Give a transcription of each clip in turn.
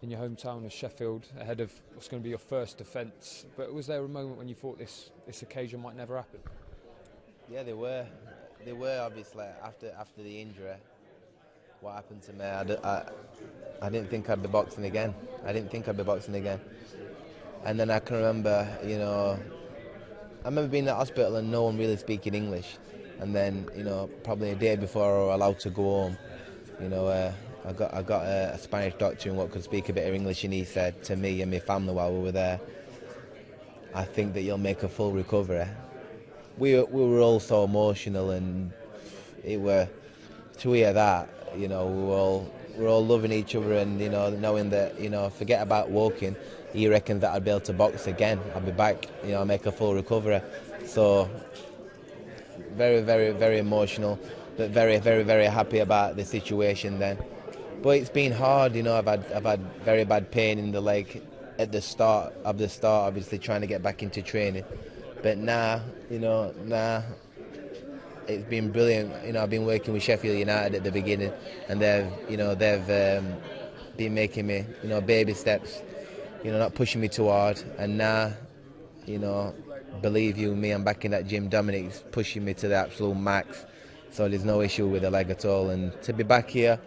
in your hometown of Sheffield ahead of what's going to be your first defence. But was there a moment when you thought this occasion might never happen? Yeah, there were. There were, obviously, after the injury. What happened to me, I didn't think I'd be boxing again. And then I can remember, I remember being in the hospital and no one really speaking English. And then, probably a day before I was allowed to go home, I got a Spanish doctor in what could speak a bit of English, and he said to me and my family while we were there, I think that you'll make a full recovery. We were all so emotional, and it were to hear that, we're all loving each other, and knowing that, forget about walking, he reckons that I'd be able to box again. I'll be back, make a full recovery. So very, very, very emotional, but very, very, very happy about the situation then. But it's been hard, I've had very bad pain in the leg at the start, obviously trying to get back into training. But now, it's been brilliant. I've been working with Sheffield United at the beginning, and they've been making me, baby steps, not pushing me too hard. And now, believe you me, I'm back in that gym. Dominic's pushing me to the absolute max, so there's no issue with the leg at all. And to be back here,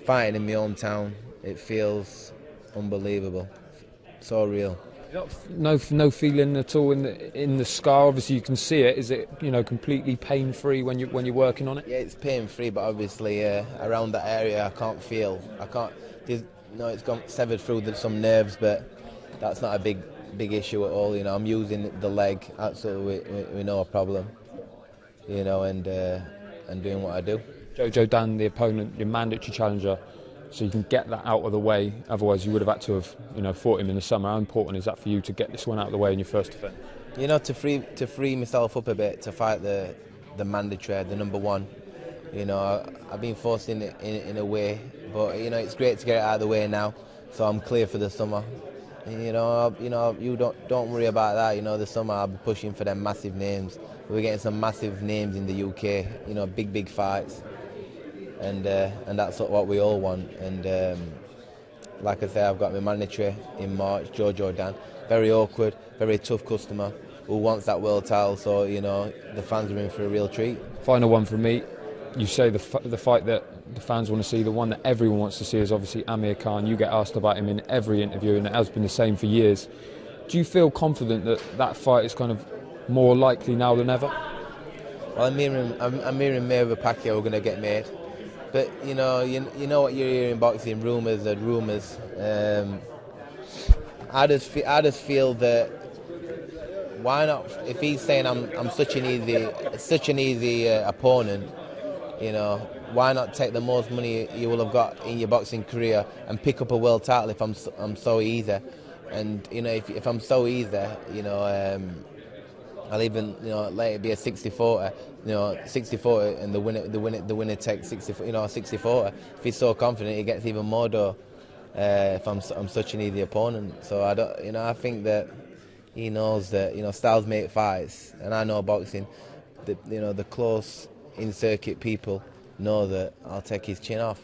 fighting in my hometown, it feels unbelievable, so real. No feeling at all in the scar. Obviously, you can see it. Is it completely pain free when you're working on it? Yeah, it's pain free, but obviously around that area, I can't feel. It's gone severed through some nerves, but that's not a big issue at all. I'm using the leg absolutely with no problem. And doing what I do. Jojo Dan, the opponent, your mandatory challenger, so you can get that out of the way. Otherwise, you would have had to have fought him in the summer. How important is that for you to get this one out of the way in your first defence? To free myself up a bit to fight the mandatory, the number one. I've been forced in a way, but it's great to get it out of the way now. So I'm clear for the summer. You don't worry about that. The summer I'll be pushing for them massive names. We're getting some massive names in the UK. Big fights. And that's what we all want. And like I say, I've got my mandatory in March, Jojo Dan. Very awkward, very tough customer who wants that world title. So the fans are in for a real treat. Final one from me. You say the fight that the fans want to see, the one that everyone wants to see, is obviously Amir Khan. You get asked about him in every interview, and it has been the same for years. Do you feel confident that fight is kind of more likely now than ever? Well, Amir and Mayweather Pacquiao are going to get made. But you know what you hear in boxing, rumours and rumours. I just feel that why not? If he's saying I'm such an easy opponent, why not take the most money you will have got in your boxing career and pick up a world title if I'm so easy? And if I'm so easy, I'll even let it be a 60-40, 60-40, and the winner takes 60-40. If he's so confident, he gets even more dough. If I'm such an easy opponent, so I don't, I think that he knows that styles make fights, and I know boxing. The close in circuit people know that I'll take his chin off.